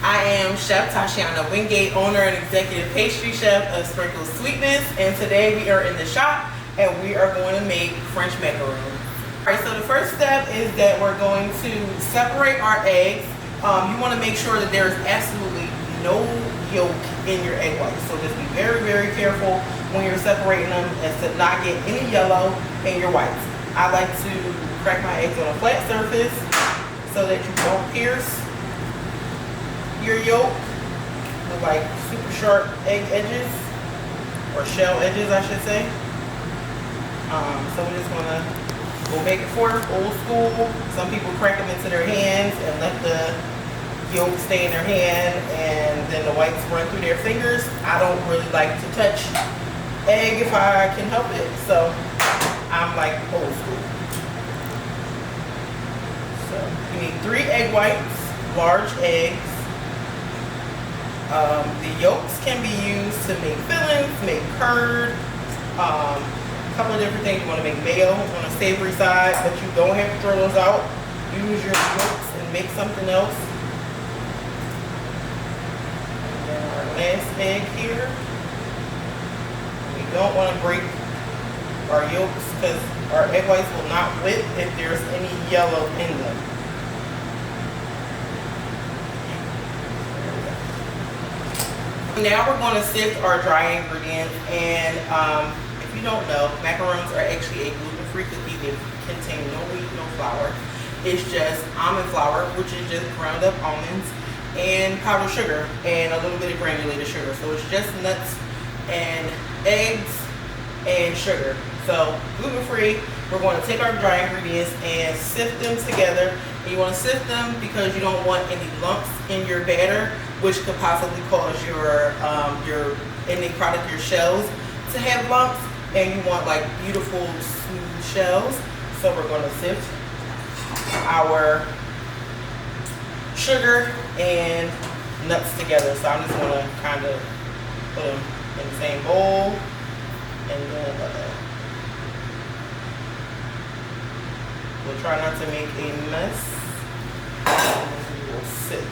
I am Chef Tashiana Wingate, owner and executive pastry chef of Sprinkles Sweetness, and today we are in the shop and we are going to make French macarons. Alright, so the first step is that we're going to separate our eggs. You want to make sure that there's absolutely no yolk in your egg whites, so just be very, very careful when you're separating them as to not get any yellow in your whites. I like to crack my eggs on a flat surface so that you don't pierce your yolk with like super sharp egg edges, or shell edges I should say. So we're just gonna go back and forth, old school. Some people crack them into their hands and let the yolk stay in their hand and then the whites run through their fingers. I don't really like to touch egg if I can help it, so I'm like old school. So you need 3 egg whites, large eggs. The yolks can be used to make fillings, make curd, a couple of different things. You want to make mayo on a savory side, but you don't have to throw those out. Use your yolks and make something else. And then our last egg here. We don't want to break our yolks because our egg whites will not whip if there's any yellow in them. Now we're going to sift our dry ingredients, and if you don't know, macarons are actually a gluten-free cookie. They contain no wheat, no flour. It's just almond flour, which is just ground up almonds, and powdered sugar, and a little bit of granulated sugar. So it's just nuts and eggs and sugar. So gluten-free. We're going to take our dry ingredients and sift them together. And you want to sift them because you don't want any lumps in your batter, which could possibly cause your ending product, your shells, to have lumps, and you want like beautiful smooth shells. So we're going to sift our sugar and nuts together. So I'm just going to kind of put them in the same bowl, and then we'll try not to make a mess, and then we will sift.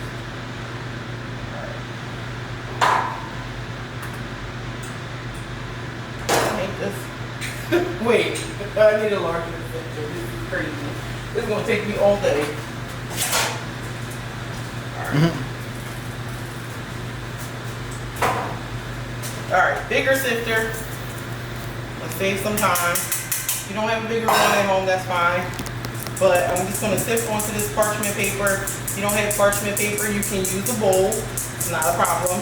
Wait, I need a larger sifter. This is crazy. This is going to take me all day. Alright. Alright, bigger sifter. Let's save some time. If you don't have a bigger one at home, that's fine. But I'm just going to sift onto this parchment paper. If you don't have parchment paper, you can use a bowl. It's not a problem.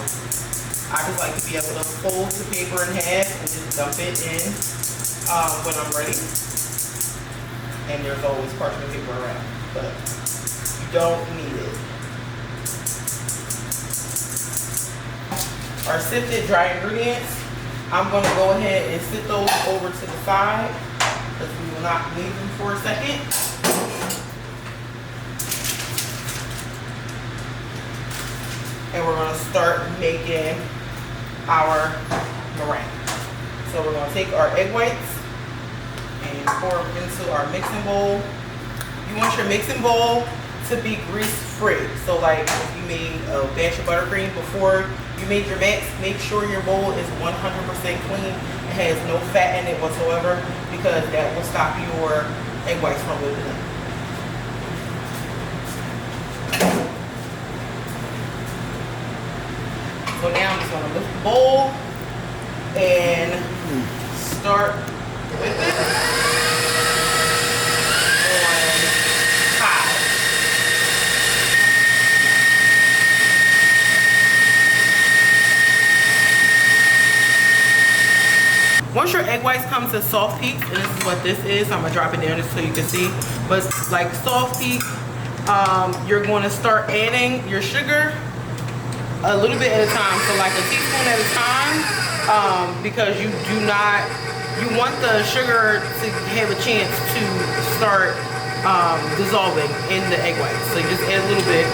I just like to be able to fold the paper in half and just dump it in when I'm ready. And there's always parchment paper around, but you don't need it. Our sifted dry ingredients, I'm going to go ahead and sit those over to the side because we will not leave them for a second. And we're going to start making our meringue. So we're going to take our egg whites and pour them into our mixing bowl. You want your mixing bowl to be grease free. So like if you made a batch of buttercream before you made your mix, make sure your bowl is 100% clean. It has no fat in it whatsoever, because that will stop your egg whites from whipping up. So now I'm just going to lift the bowl and start with it on high. Once your egg whites come to soft peaks, and this is what this is, I'm going to drop it down just so you can see, but it's like soft peak, you're going to start adding your sugar a little bit at a time, so like a teaspoon at a time, because you want the sugar to have a chance to start dissolving in the egg whites. So you just add a little bit.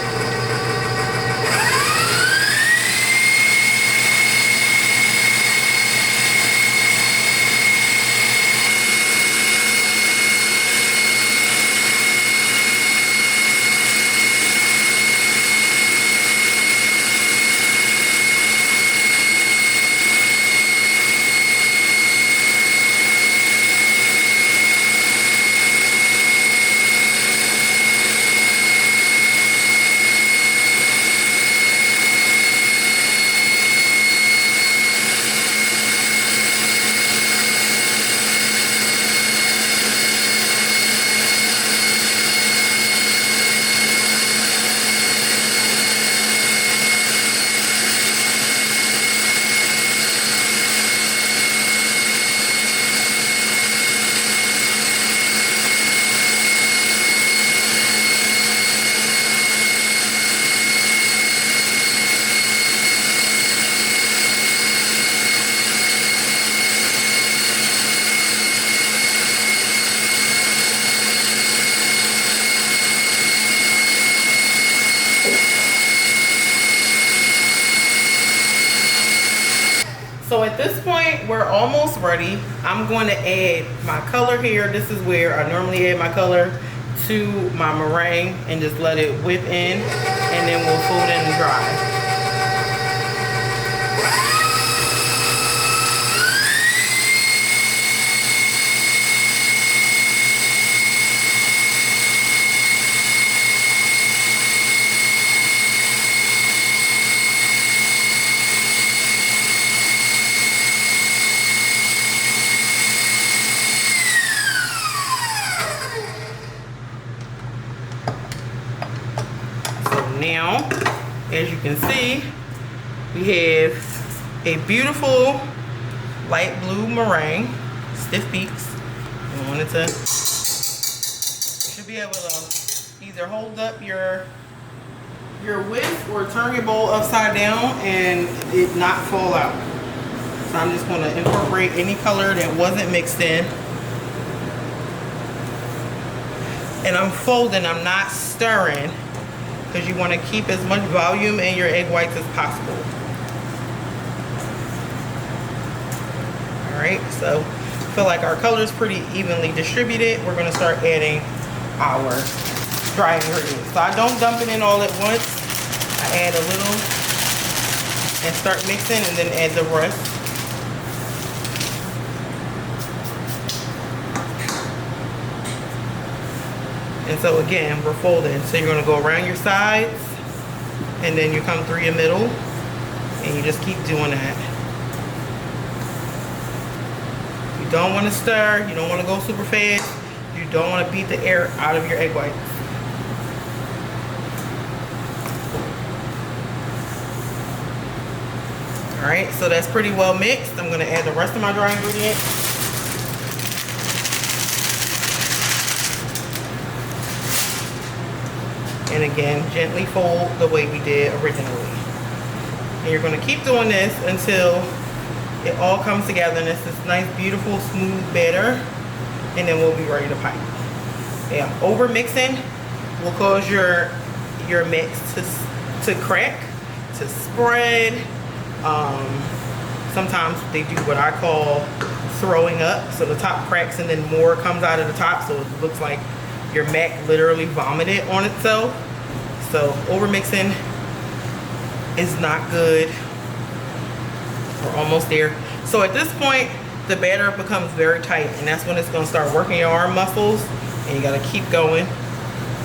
So at this point, we're almost ready. I'm going to add my color here. This is where I normally add my color to my meringue and just let it whip in, and then we'll fold in and dry. Now, as you can see, we have a beautiful light blue meringue, stiff peaks. You want it to, you should be able to either hold up your whisk or turn your bowl upside down and it not fall out. So I'm just going to incorporate any color that wasn't mixed in. And I'm folding, I'm not stirring, because you want to keep as much volume in your egg whites as possible. Alright, so I feel like our color is pretty evenly distributed. We're going to start adding our dry ingredients. So I don't dump it in all at once. I add a little and start mixing and then add the rest. And so again, we're folding. So you're going to go around your sides and then you come through your middle and you just keep doing that. You don't want to stir. You don't want to go super fast. You don't want to beat the air out of your egg whites. Alright, so that's pretty well mixed. I'm going to add the rest of my dry ingredients. And again, gently fold the way we did originally. And you're going to keep doing this until it all comes together and it's this nice, beautiful, smooth batter. And then we'll be ready to pipe. Yeah, over mixing will cause your mix to crack, to spread. Sometimes they do what I call throwing up. So the top cracks and then more comes out of the top. So it looks like your mac literally vomited on itself. So over mixing is not good. We're almost there. So at this point, the batter becomes very tight, and that's when it's going to start working your arm muscles. And you got to keep going,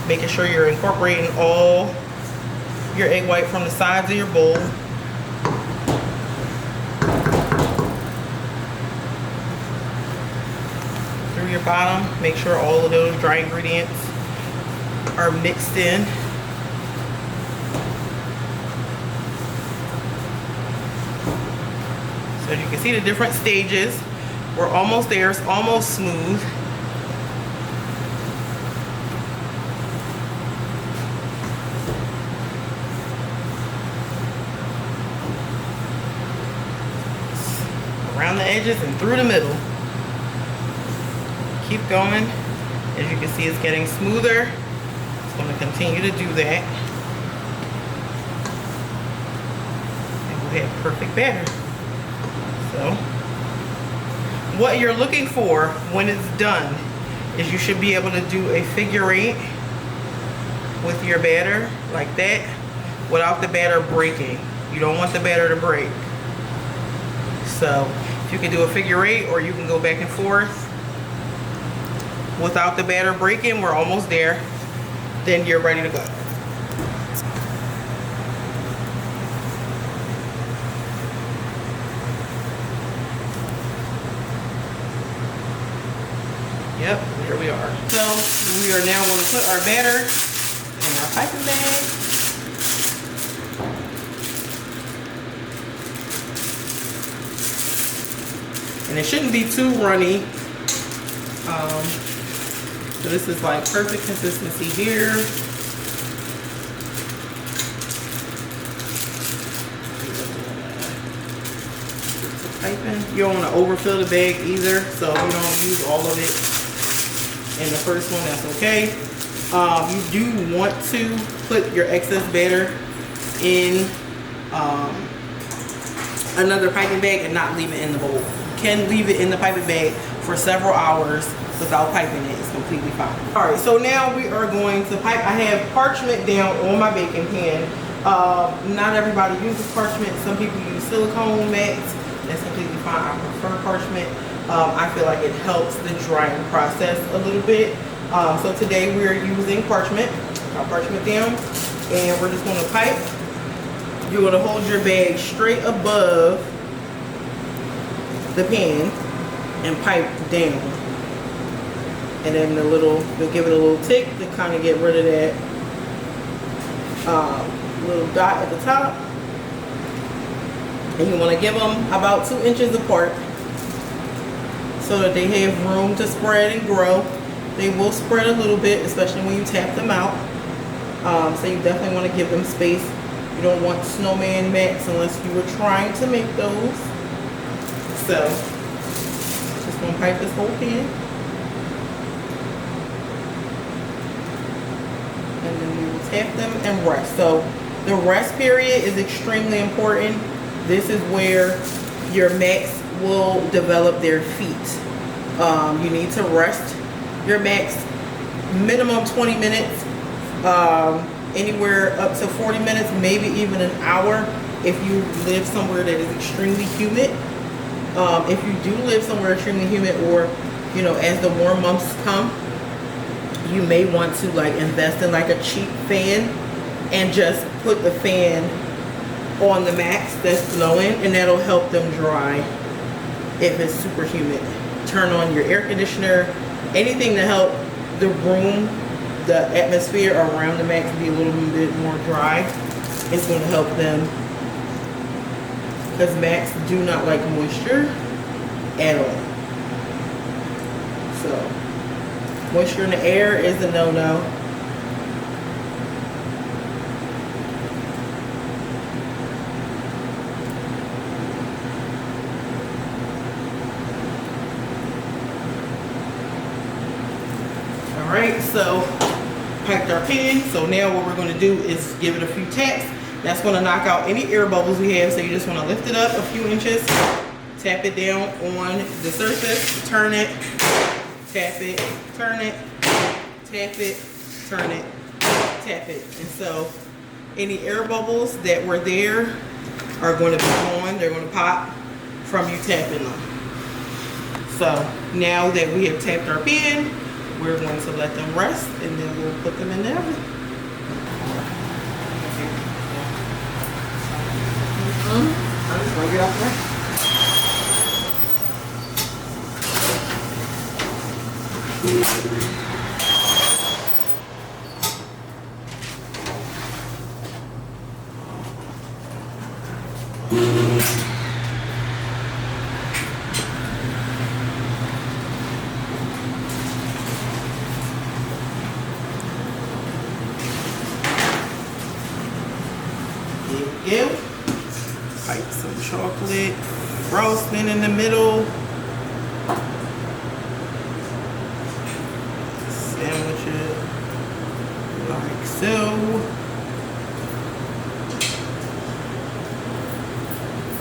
making sure you're incorporating all your egg white from the sides of your bowl. Through your bottom, make sure all of those dry ingredients are mixed in. So you can see the different stages. We're almost there. It's almost smooth. Around the edges and through the middle. Keep going. As you can see, it's getting smoother. It's going to continue to do that. And we'll have perfect batter. So, what you're looking for when it's done is you should be able to do a figure 8 with your batter like that without the batter breaking. You don't want the batter to break. So, if you can do a figure 8 or you can go back and forth without the batter breaking, we're almost there. Then you're ready to go. Yep, here we are. So we are now going to put our batter in our piping bag. And it shouldn't be too runny. So this is like perfect consistency here. Piping. You don't want to overfill the bag either, so you don't use all of it in the first one, that's okay. You do want to put your excess batter in another piping bag and not leave it in the bowl. You can leave it in the piping bag for several hours without piping it. It's completely fine. All right, so now we are going to pipe. I have parchment down on my baking pan. Not everybody uses parchment. Some people use silicone mats. That's completely fine. I prefer parchment. I feel like it helps the drying process a little bit. So today we are using parchment. Got parchment down, and we're just going to pipe. You're going to hold your bag straight above the pan and pipe down. And then you'll give it a little tick to kind of get rid of that little dot at the top. And you want to give them about 2 inches apart so that they have room to spread and grow. They will spread a little bit, especially when you tap them out. So you definitely want to give them space. You don't want snowman mats unless you were trying to make those. So just going to pipe this whole pan. And then we will tap them and rest. So the rest period is extremely important. This is where your mats will develop their feet. You need to rest your mats minimum 20 minutes, anywhere up to 40 minutes, maybe even an hour if you live somewhere that is extremely humid. If you do live somewhere extremely humid, or you know, as the warm months come, you may want to like invest in like a cheap fan and just put the fan on the mats that's blowing, and that'll help them dry if it's super humid. Turn on your air conditioner, anything to help the room, the atmosphere around the mats be a little bit more dry. It's going to help them, because mats do not like moisture at all. So moisture in the air is a no-no. Alright, so piped our pan. So now what we're going to do is give it a few taps. That's going to knock out any air bubbles we have. So you just want to lift it up a few inches, tap it down on the surface, turn it, tap it, turn it, tap it, turn it, tap it. And so any air bubbles that were there are going to be gone. They're going to pop from you tapping them. So now that we have tapped our pan, we're going to let them rest, and then we'll put them in the oven. I'm just going to get off there. There we go. Pipe some chocolate frosting in the middle. Sandwich it like so.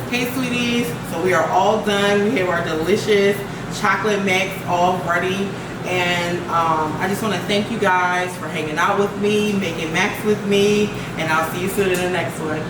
Hey sweeties, so we are all done. We have our delicious chocolate mix all ready. And I just want to thank you guys for hanging out with me, making Macs with me, and I'll see you soon in the next one.